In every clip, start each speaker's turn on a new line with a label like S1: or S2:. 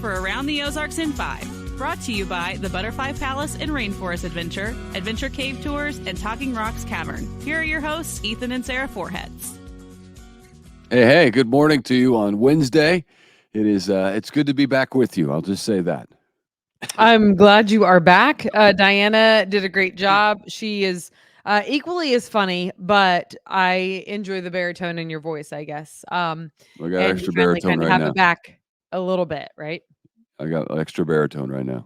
S1: for Around the Ozarks in 5. Brought to you by the Butterfly Palace and Rainforest Adventure, Adventure Cave Tours, and Talking Rocks Cavern. Here are your hosts, Ethan and Sarah Foreheads.
S2: Hey, good morning to you on Wednesday. It's good to be back with you. I'll just say that.
S3: I'm glad you are back. Diana did a great job. She is equally as funny, but I enjoy the baritone in your voice, I guess.
S2: I got
S3: And
S2: extra
S3: you finally
S2: baritone
S3: kind of
S2: right
S3: have
S2: now.
S3: it back a little bit, right?
S2: I got extra baritone right now.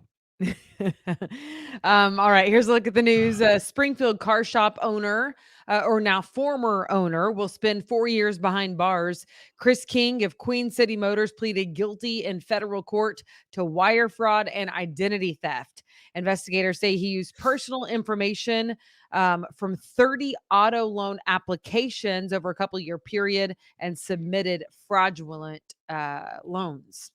S3: All right, here's a look at the news. Springfield car shop owner, or now former owner, will spend 4 years behind bars. Chris King of Queen City Motors pleaded guilty in federal court to wire fraud and identity theft. Investigators say he used personal information from 30 auto loan applications over a couple-year period and submitted fraudulent loans.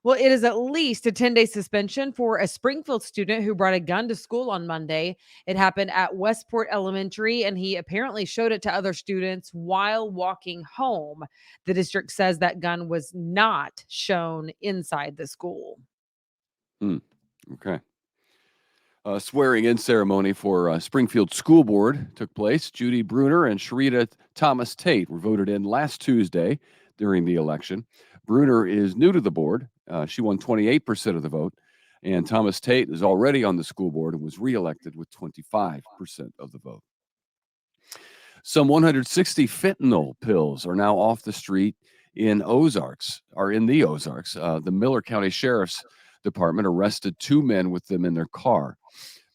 S3: Well, it is at least a 10-day suspension for a Springfield student who brought a gun to school on Monday. It happened at Westport Elementary, and he apparently showed it to other students while walking home. The district says that gun was not shown inside the school.
S2: Okay. Swearing-in ceremony for Springfield School Board took place. Judy Bruner and Sharita Thomas Tate were voted in last Tuesday during the election. Bruner is new to the board. She won 28% of the vote, and Thomas Tate is already on the school board and was reelected with 25% of the vote. Some 160 fentanyl pills are now off the street in the Ozarks. The Miller County Sheriff's Department arrested 2 men with them in their car.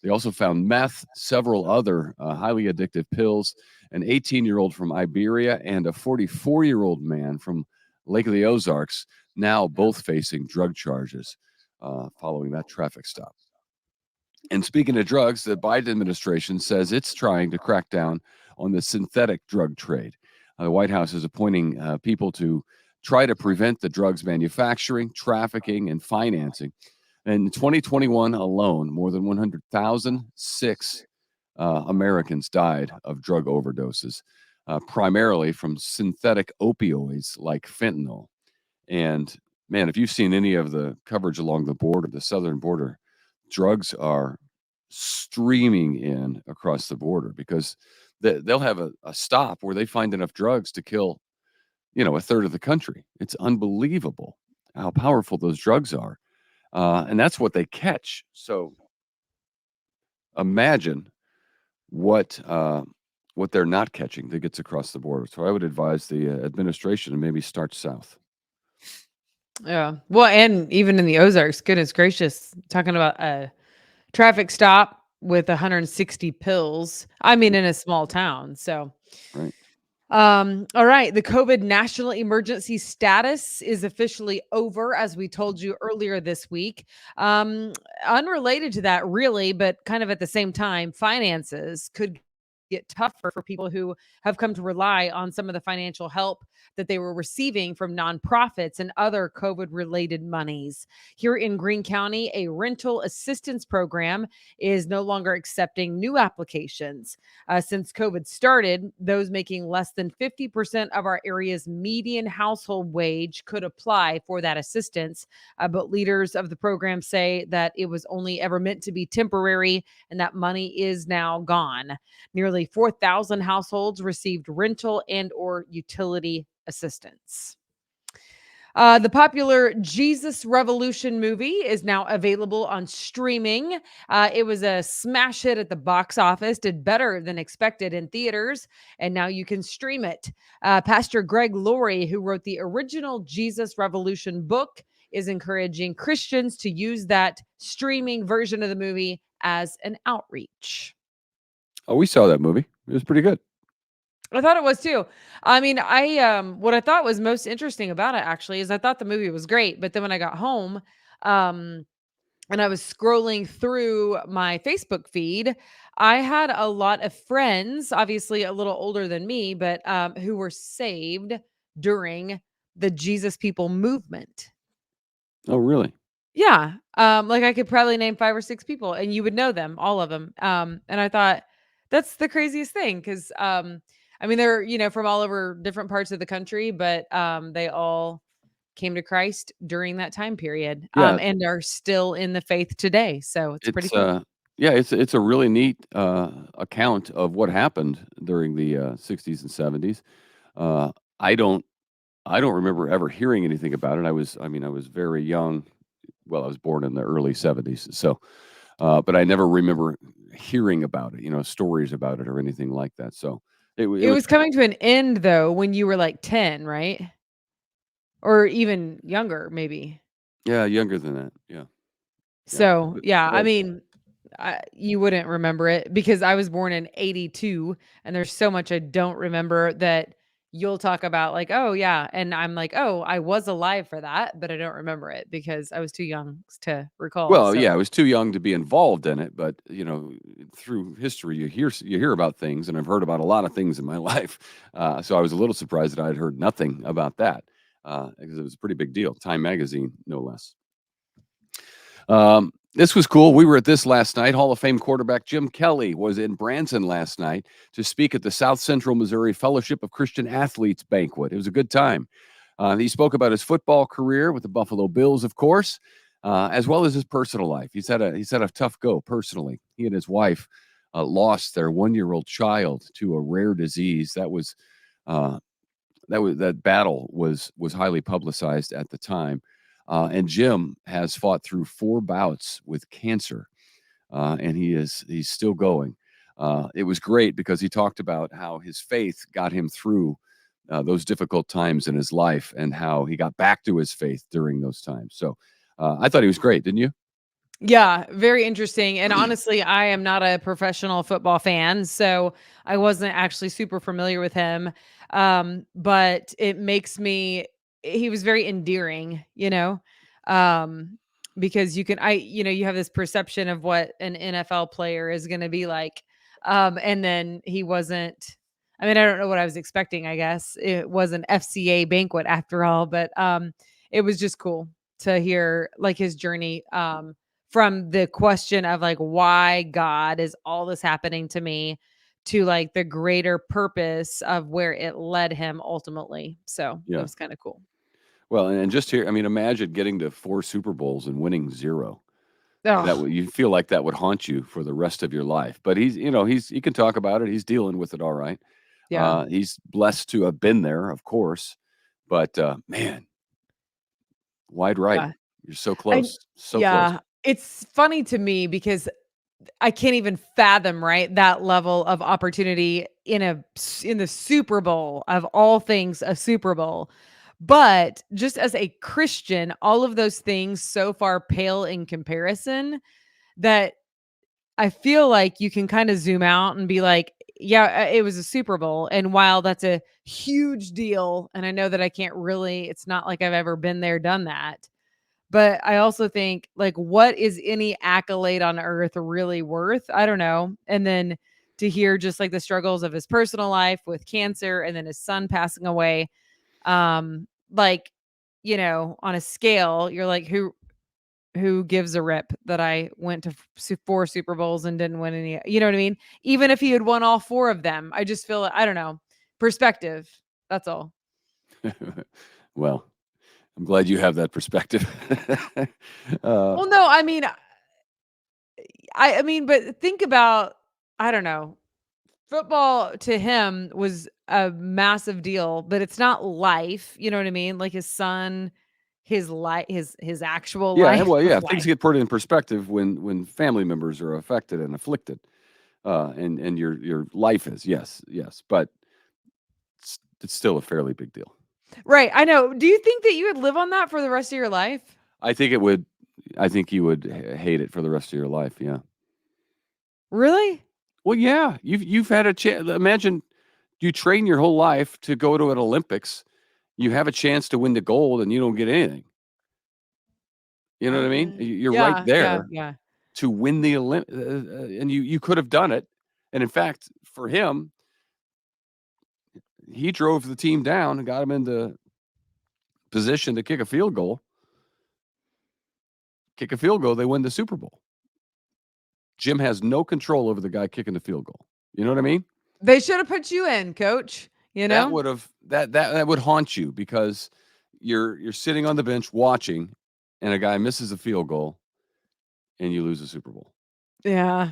S2: They also found meth, several other highly addictive pills, an 18-year-old from Iberia, and a 44-year-old man from Lake of the Ozarks, now both facing drug charges following that traffic stop. And speaking of drugs, the Biden administration says it's trying to crack down on the synthetic drug trade. The White House is appointing people to try to prevent the drugs manufacturing, trafficking, and financing. In 2021 alone, more than 100,006 Americans died of drug overdoses, primarily from synthetic opioids like fentanyl. And man, if you've seen any of the coverage along the border, the southern border, drugs are streaming in across the border because they'll have a stop where they find enough drugs to kill, a third of the country. It's unbelievable how powerful those drugs are. And that's what they catch. So imagine what they're not catching that gets across the border. So I would advise the administration to maybe start south.
S3: Yeah. Well, and even in the Ozarks, goodness gracious, talking about a traffic stop with 160 pills. I mean, in a small town. So,
S2: Right.
S3: All right. The COVID national emergency status is officially over, as we told you earlier this week. Unrelated to that, really, but kind of at the same time, finances could get tougher for people who have come to rely on some of the financial help that they were receiving from nonprofits and other COVID related monies. Here in Greene County, a rental assistance program is no longer accepting new applications. Since COVID started, those making less than 50% of our area's median household wage could apply for that assistance. But leaders of the program say that it was only ever meant to be temporary and that money is now gone. Nearly 4,000 households received rental and or utility assistance. The popular Jesus Revolution movie is now available on streaming. It was a smash hit at the box office, did better than expected in theaters, and now you can stream it. Pastor Greg Laurie, who wrote the original Jesus Revolution book, is encouraging Christians to use that streaming version of the movie as an outreach.
S2: Oh, we saw that movie. It was pretty good.
S3: I thought it was too. I mean, what I thought was most interesting about it actually is I thought the movie was great, but then when I got home, and I was scrolling through my Facebook feed, I had a lot of friends, obviously a little older than me, but who were saved during the Jesus People movement.
S2: Oh, really?
S3: Yeah. Like I could probably name 5 or 6 people and you would know them, all of them. And I thought that's the craziest thing because I mean they're, from all over different parts of the country, but they all came to Christ during that time period,
S2: Yeah,
S3: and are still in the faith today. So it's pretty
S2: it's
S3: cool.
S2: yeah, it's a really neat account of what happened during the 60s and 70s. Uh, I don't I don't remember ever hearing anything about it. I was very young. Well, I was born in the early 70s, so but I never remember hearing about it, stories about it or anything like that. So it
S3: It
S2: was
S3: was coming to an end though when you were like 10, right? Or even younger, maybe.
S2: yeah, younger than that. Yeah, yeah.
S3: So, yeah,
S2: But
S3: I mean, you wouldn't remember it because I was born in '82, and there's so much I don't remember that you'll talk about like, "Oh, yeah," and I'm like, "Oh, I was alive for that," but I don't remember it because I was too young to recall,
S2: well,
S3: so
S2: yeah, I was too young to be involved in it, but through history, you hear about things, and I've heard about a lot of things in my life. So I was a little surprised that I'd heard nothing about that because it was a pretty big deal. Time Magazine, no less. This was cool. We were at this last night. Hall of Fame quarterback Jim Kelly was in Branson last night to speak at the South Central Missouri Fellowship of Christian Athletes banquet. It was a good time. He spoke about his football career with the Buffalo Bills, of course, as well as his personal life. He's had a tough go personally. He and his wife lost their 1-year-old child to a rare disease. Uh, that battle was highly publicized at the time. And Jim has fought through 4 bouts with cancer, and he's still going. It was great because he talked about how his faith got him through those difficult times in his life, and how he got back to his faith during those times. So I thought he was great, didn't you?
S3: yeah, very interesting. And honestly, I am not a professional football fan, so I wasn't actually super familiar with him. But it makes me he was very endearing, Um, because you have this perception of what an NFL player is going to be like. And then he wasn't I mean, I don't know what I was expecting, I guess. It was an FCA banquet after all, but it was just cool to hear like his journey from the question of like why God is all this happening to me to like the greater purpose of where it led him ultimately. So it
S2: Yeah.
S3: was kind of cool.
S2: Well, and just here, I mean, imagine getting to 4 Super Bowls and winning zero. That
S3: Oh,
S2: would you feel like that would haunt you for the rest of your life. But he can talk about it. He's dealing with it all right.
S3: yeah.
S2: He's blessed to have been there, of course. But man, wide right.
S3: Yeah.
S2: You're so
S3: I
S2: close, so close.
S3: yeah. It's funny to me because I can't even fathom, right, that level of opportunity in the Super Bowl, of all things, a Super Bowl. But just as a Christian, all of those things so far pale in comparison that I feel like you can kind of zoom out and be like, yeah, it was a Super Bowl. And while that's a huge deal, and I know that I can't really, it's not like I've ever been there, done that. But I also think, like, what is any accolade on earth really worth? I don't know. And then to hear just like the struggles of his personal life with cancer and then his son passing away, like, on a scale, you're like, who gives a rip that I went to 4 Super Bowls and didn't win any, you know what I mean? Even if he had won all 4 of them, I just feel, I don't know, perspective. That's all.
S2: Well, I'm glad you have that perspective. uh,
S3: Well, no, I mean, I mean, but think about, I don't know. Football to him was a massive deal, but it's not life, you know what I mean? Like his son, his life, his actual
S2: yeah, and
S3: life
S2: well,
S3: was
S2: yeah, things
S3: life.
S2: get put in perspective when family members are affected and afflicted, and your life is, yes, but it's still a fairly big deal.
S3: Right, I know. Do you think that you would live on that for the rest of your life?
S2: I think it would. I think you would hate it for the rest of your life. Yeah.
S3: Really?
S2: Well, yeah. You've had a chance. Imagine you train your whole life to go to an Olympics. You have a chance to win the gold, and you don't get anything. You know what I mean? You're right
S3: Yeah, yeah,
S2: there
S3: yeah.
S2: to win the and you could have done it. And in fact, for him, he drove the team down and got him into position to kick a field goal. Kick a field goal, they win the Super Bowl. Jim has no control over the guy kicking the field goal. You know what I mean?
S3: They should have put you in, coach, you
S2: That
S3: know?
S2: would have that would haunt you because you're sitting on the bench watching, and a guy misses a field goal, and you lose the Super Bowl.
S3: Yeah.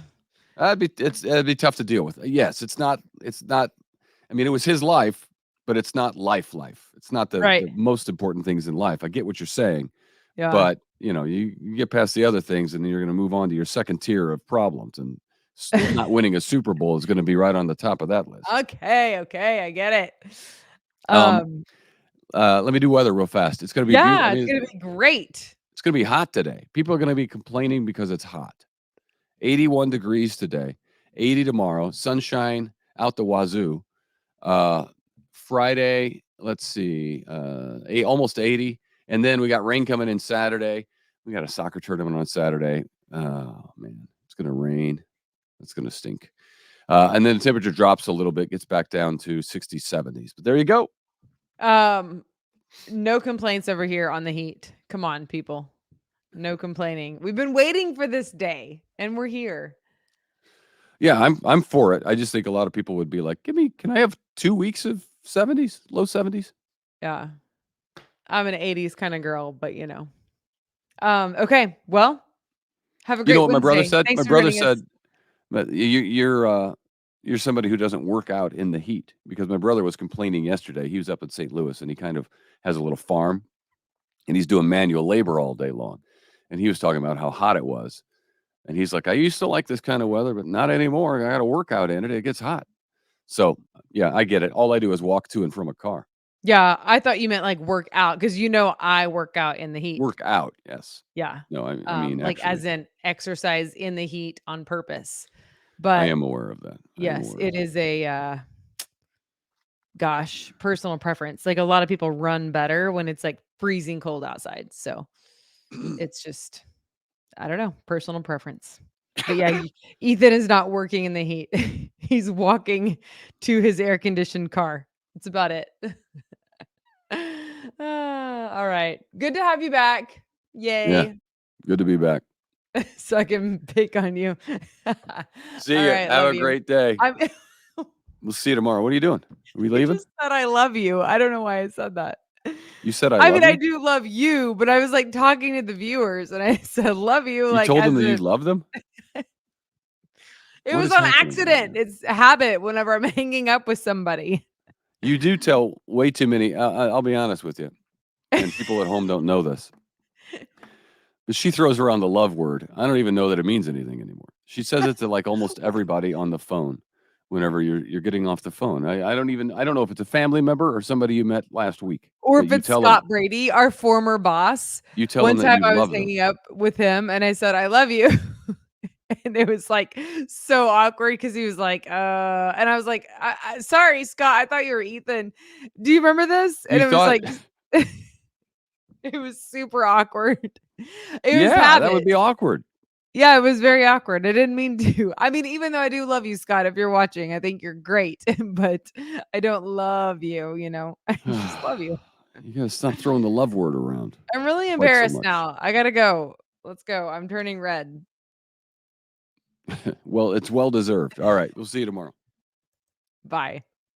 S2: That'd be tough to deal with. Yes, it's not. I mean, it was his life, but it's not life. It's not the
S3: Right.
S2: most important things in life. I get what you're saying,
S3: Yeah.
S2: but you get past the other things, and then you're going to move on to your second tier of problems, and not winning a Super Bowl is going to be right on the top of that list.
S3: Okay. I get it.
S2: Um, Let me do weather real fast. It's going to be beautiful.
S3: Yeah, it's gonna be great.
S2: It's going to be hot today. People are going to be complaining because it's hot. 81 degrees today, 80 tomorrow, sunshine out the wazoo. Friday, let's see, almost 80. And then we got rain coming in Saturday. We got a soccer tournament on Saturday. Oh, man, it's going to rain. It's going to stink. And then the temperature drops a little bit, gets back down to 60s, 70s. But there you go.
S3: No complaints over here on the heat. Come on, people. No complaining. We've been waiting for this day, and we're here.
S2: Yeah, I'm for it. I just think a lot of people would be like, can I have 2 weeks of 70s, low 70s?
S3: Yeah. I'm an 80s kind of girl, but okay. Well, have a great
S2: You know what my brother
S3: Wednesday.
S2: said?
S3: Thanks
S2: My
S3: for
S2: brother
S3: joining us.
S2: said, but you're somebody who doesn't work out in the heat, because my brother was complaining yesterday. He was up in St. Louis, and he kind of has a little farm, and he's doing manual labor all day long. And he was talking about how hot it was. And he's like, I used to like this kind of weather, but not anymore. I got to work out in it. It gets hot. So, yeah, I get it. All I do is walk to and from a car.
S3: Yeah, I thought you meant like work out, because I work out in the heat.
S2: Work out, yes.
S3: Yeah.
S2: No, I mean,
S3: like
S2: actually,
S3: as in exercise in the heat on purpose.
S2: I
S3: But
S2: am aware of that.
S3: yes, it is a personal preference. Like a lot of people run better when it's like freezing cold outside. So it's just, I don't know, personal preference. But yeah, Ethan is not working in the heat. He's walking to his air conditioned car. That's about it. All right. Good to have you back.
S2: Yeah,
S3: Yay.
S2: good to be back.
S3: So I can pick on you.
S2: See
S3: All
S2: ya.
S3: right.
S2: Have
S3: Love
S2: a
S3: you.
S2: great day. We'll see you tomorrow. What are you doing? Are we
S3: You
S2: leaving?
S3: just said I love you. I don't know why I said that.
S2: You said I
S3: I
S2: love
S3: mean,
S2: you?
S3: I do love you, but I was like talking to the viewers and I said love you,
S2: You
S3: like
S2: told them
S3: as
S2: that you
S3: if
S2: love them?
S3: it
S2: What
S3: was
S2: is
S3: on
S2: happening right
S3: accident.
S2: now?
S3: It's a habit whenever I'm hanging up with somebody.
S2: You do tell way too many. I'll be honest with you, and people at home don't know this, but she throws around the love word. I don't even know that it means anything anymore. She says it to like almost everybody on the phone whenever you're getting off the phone. I don't know if it's a family member or somebody you met last week.
S3: Or
S2: But
S3: if
S2: you
S3: it's
S2: tell them
S3: Scott Brady, our former boss.
S2: you tell
S3: One
S2: them that
S3: time
S2: you
S3: I was
S2: love them.
S3: hanging up with him and I said, I love you. And it was like so awkward because he was like, and I was like, sorry, Scott, I thought you were Ethan. Do you remember this? And
S2: You
S3: it was
S2: thought,
S3: like, it was super awkward. It was
S2: yeah, that would
S3: habit.
S2: be awkward.
S3: Yeah, it was very awkward. I didn't mean to. I mean, even though I do love you, Scott, if you're watching, I think you're great, but I don't love you, I just love you.
S2: You gotta stop throwing the love word around
S3: I'm really
S2: quite so
S3: embarrassed
S2: much.
S3: now. I gotta go. Let's go. I'm turning red.
S2: Well, it's well deserved. All right, we'll see you tomorrow.
S3: Bye.